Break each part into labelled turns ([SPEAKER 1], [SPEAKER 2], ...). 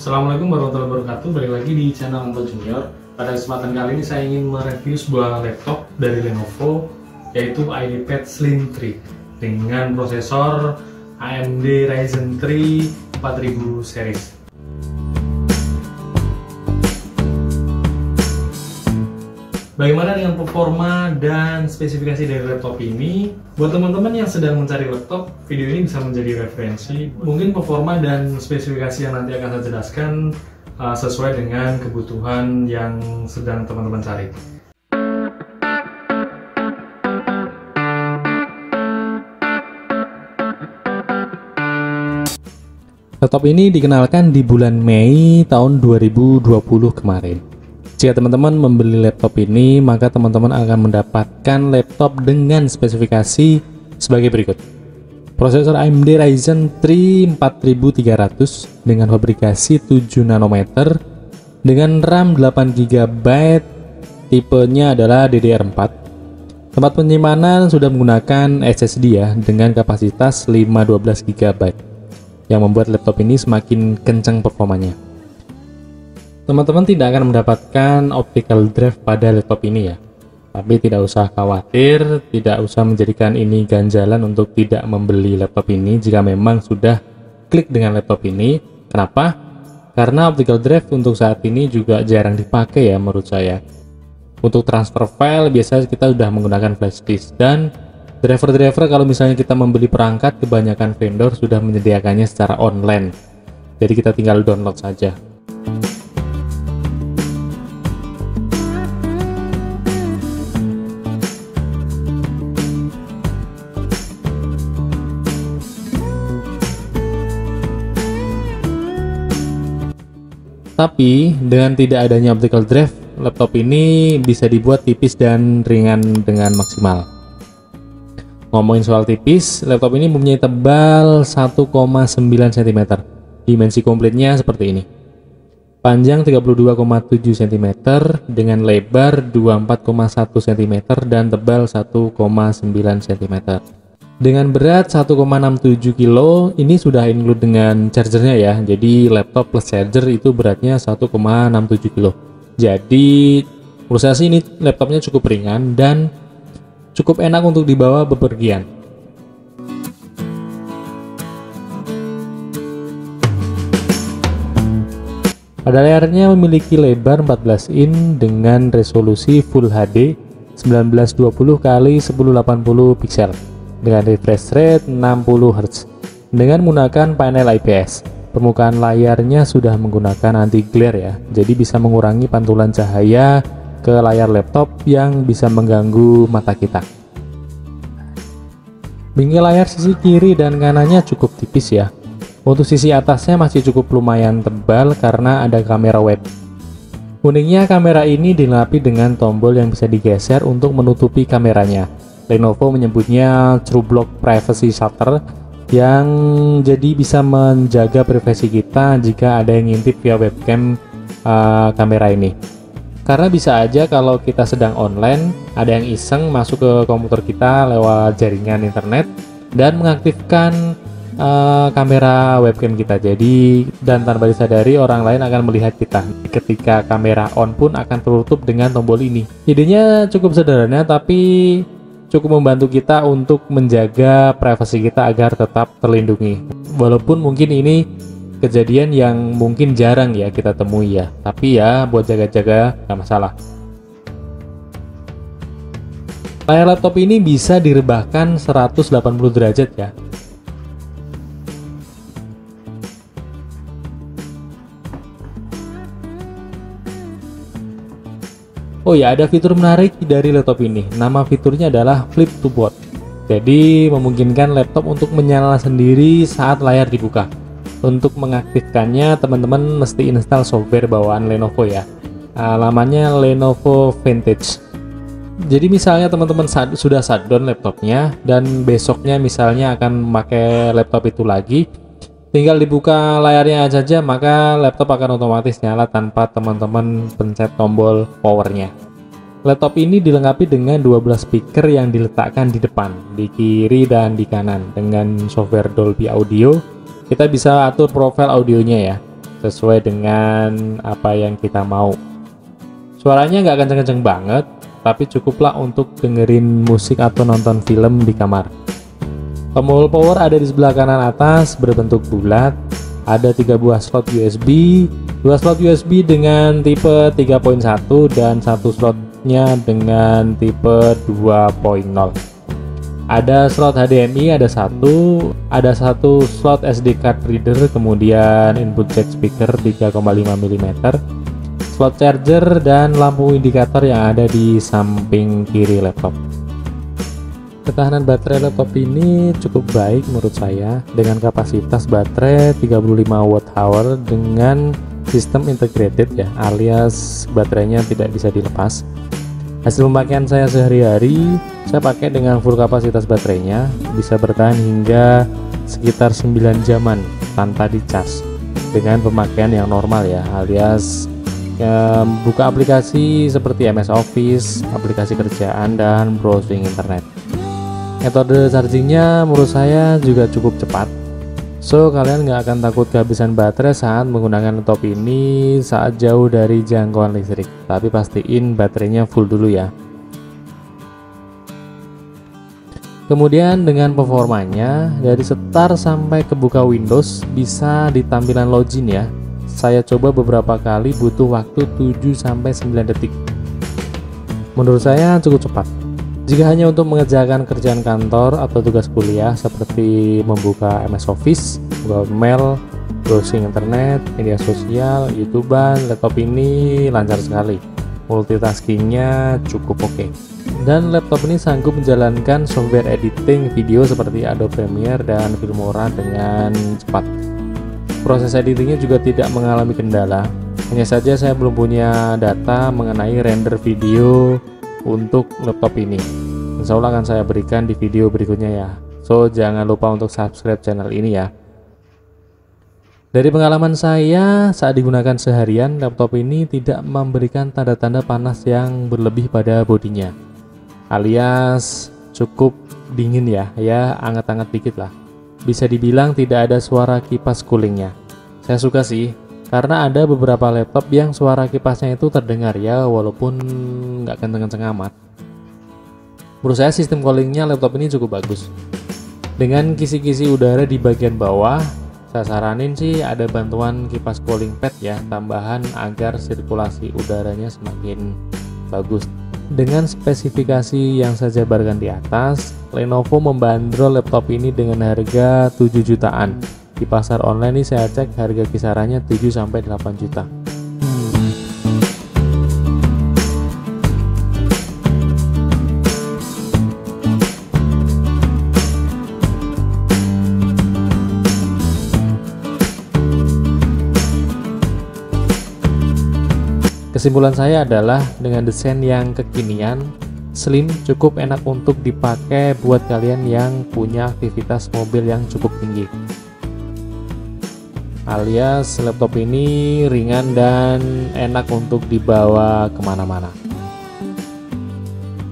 [SPEAKER 1] Assalamualaikum warahmatullahi wabarakatuh. Balik lagi di channel Anto Junior. Pada kesempatan kali ini saya ingin mereview sebuah laptop dari Lenovo, yaitu IdeaPad Slim 3 dengan prosesor AMD Ryzen 3 4000 series. Bagaimana dengan performa dan spesifikasi dari laptop ini? Buat teman-teman yang sedang mencari laptop, video ini bisa menjadi referensi. Mungkin performa dan spesifikasi yang nanti akan saya jelaskan sesuai dengan kebutuhan yang sedang teman-teman cari.
[SPEAKER 2] Laptop ini dikenalkan di bulan Mei tahun 2020 kemarin. Jika teman-teman membeli laptop ini, maka teman-teman akan mendapatkan laptop dengan spesifikasi sebagai berikut. Prosesor AMD Ryzen 3 4300 dengan fabrikasi 7 nanometer dengan RAM 8 GB, tipenya adalah DDR4. Tempat penyimpanan sudah menggunakan SSD ya, dengan kapasitas 512 GB yang membuat laptop ini semakin kencang performanya. Teman-teman tidak akan mendapatkan optical drive pada laptop ini ya. Tapi tidak usah khawatir, tidak usah menjadikan ini ganjalan untuk tidak membeli laptop ini jika memang sudah klik dengan laptop ini. Kenapa? Karena optical drive untuk saat ini juga jarang dipakai ya menurut saya. Untuk transfer file biasanya kita sudah menggunakan flash disk, dan driver-driver kalau misalnya kita membeli perangkat, kebanyakan vendor sudah menyediakannya secara online. Jadi kita tinggal download saja. Tapi dengan tidak adanya optical drive, laptop ini bisa dibuat tipis dan ringan dengan maksimal. Ngomongin soal tipis, laptop ini mempunyai tebal 1,9 cm. Dimensi komplitnya seperti ini. Panjang 32,7 cm dengan lebar 24,1 cm dan tebal 1,9 cm. Dengan berat 1,67 kg, ini sudah include dengan chargernya ya. Jadi laptop plus charger itu beratnya 1,67 kg. Jadi menurut saya sih ini laptopnya cukup ringan dan cukup enak untuk dibawa bepergian. Pada layarnya memiliki lebar 14 in dengan resolusi Full HD 1920 x 1080 pixel dengan refresh rate 60 Hz dengan menggunakan panel IPS. Permukaan layarnya sudah menggunakan anti glare ya, jadi bisa mengurangi pantulan cahaya ke layar laptop yang bisa mengganggu mata kita. Bingkai layar sisi kiri dan kanannya cukup tipis ya. Untuk sisi atasnya masih cukup lumayan tebal karena ada kamera web. Uniknya kamera ini dilengkapi dengan tombol yang bisa digeser untuk menutupi kameranya. Lenovo menyebutnya TrueBlock Privacy Shutter, yang jadi bisa menjaga privasi kita jika ada yang ngintip via webcam kamera ini. Karena bisa aja kalau kita sedang online, ada yang iseng masuk ke komputer kita lewat jaringan internet dan mengaktifkan kamera webcam kita. Jadi dan tanpa disadari orang lain akan melihat kita. Ketika kamera on pun akan tertutup dengan tombol ini. Idenya cukup sederhana tapi cukup membantu kita untuk menjaga privasi kita agar tetap terlindungi. Walaupun mungkin ini kejadian yang mungkin jarang ya kita temui ya, tapi ya buat jaga-jaga nggak masalah. Layar laptop ini bisa direbahkan 180 derajat ya. Oh ya, ada fitur menarik dari laptop ini. Nama fiturnya adalah Flip to Boot. Jadi memungkinkan laptop untuk menyala sendiri saat layar dibuka. Untuk mengaktifkannya, teman-teman mesti install software bawaan Lenovo ya. Namanya Lenovo Vantage. Jadi misalnya teman-teman sudah shutdown laptopnya dan besoknya misalnya akan memakai laptop itu lagi, tinggal dibuka layarnya saja, maka laptop akan otomatis nyala tanpa teman-teman pencet tombol powernya. Laptop ini dilengkapi dengan 12 speaker yang diletakkan di depan, di kiri dan di kanan. Dengan software Dolby Audio, kita bisa atur profil audionya ya. sesuai dengan apa yang kita mau. Suaranya nggak kenceng-kenceng banget, tapi cukuplah untuk dengerin musik atau nonton film di kamar. Tombol power ada di sebelah kanan atas berbentuk bulat. Ada 3 buah slot USB, 2 slot USB dengan tipe 3.1 dan 1 slotnya dengan tipe 2.0. Ada slot HDMI, ada satu slot SD card reader, kemudian input jack speaker 3,5 mm, slot charger, dan lampu indikator yang ada di samping kiri laptop. Ketahanan baterai laptop ini cukup baik menurut saya, dengan kapasitas baterai 35 Wh dengan sistem integrated ya, alias baterainya tidak bisa dilepas. Hasil pemakaian saya sehari-hari, saya pakai dengan full kapasitas baterainya, bisa bertahan hingga sekitar 9 jaman tanpa dicas dengan pemakaian yang normal ya, alias buka aplikasi seperti MS Office, aplikasi kerjaan, dan browsing internet. Metode chargingnya menurut saya juga cukup cepat, so kalian nggak akan takut kehabisan baterai saat menggunakan laptop ini saat jauh dari jangkauan listrik. Tapi pastiin baterainya full dulu ya. Kemudian dengan performanya, dari start sampai kebuka Windows bisa di tampilan login ya. Saya coba beberapa kali butuh waktu 7-9 detik. Menurut saya cukup cepat. Jika hanya untuk mengerjakan kerjaan kantor atau tugas kuliah seperti membuka MS Office, Google Mail, browsing internet, media sosial, YouTubean, laptop ini lancar sekali. Multitaskingnya cukup oke. Dan laptop ini sanggup menjalankan software editing video seperti Adobe Premiere dan Filmora dengan cepat. Proses editingnya juga tidak mengalami kendala. Hanya saja saya belum punya data mengenai render video untuk laptop ini. Insya Allah akan saya berikan di video berikutnya ya. So jangan lupa untuk subscribe channel ini ya. Dari pengalaman saya saat digunakan seharian, laptop ini tidak memberikan tanda-tanda panas yang berlebih pada bodinya, alias cukup dingin ya, anget-anget dikit lah. Bisa dibilang tidak ada suara kipas coolingnya. Saya suka sih, karena ada beberapa laptop yang suara kipasnya itu terdengar ya, walaupun nggak kenceng-kenceng amat. Menurut saya sistem coolingnya laptop ini cukup bagus. Dengan kisi-kisi udara di bagian bawah, saya saranin sih ada bantuan kipas cooling pad ya, tambahan agar sirkulasi udaranya semakin bagus. Dengan spesifikasi yang saya jabarkan di atas, Lenovo membandrol laptop ini dengan harga 7 jutaan. Di pasar online ini saya cek harga kisarannya 7-8 juta. Kesimpulan saya adalah dengan desain yang kekinian, slim, cukup enak untuk dipakai buat kalian yang punya aktivitas mobil yang cukup tinggi. Alias laptop ini ringan dan enak untuk dibawa kemana-mana.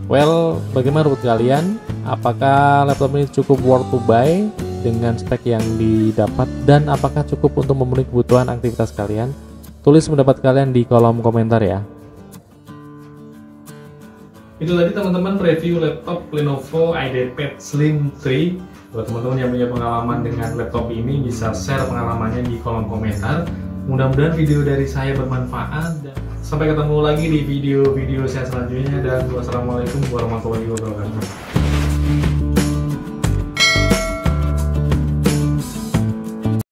[SPEAKER 2] Well, bagaimana menurut kalian? Apakah laptop ini cukup worth to buy dengan spek yang didapat, dan apakah cukup untuk memenuhi kebutuhan aktivitas kalian? Tulis pendapat kalian di kolom komentar ya.
[SPEAKER 1] Itu tadi teman-teman review laptop Lenovo IdeaPad Slim 3. Buat teman-teman yang punya pengalaman dengan laptop ini, bisa share pengalamannya di kolom komentar. Mudah-mudahan video dari saya bermanfaat, dan sampai ketemu lagi di video-video saya selanjutnya, dan wassalamualaikum warahmatullahi wabarakatuh.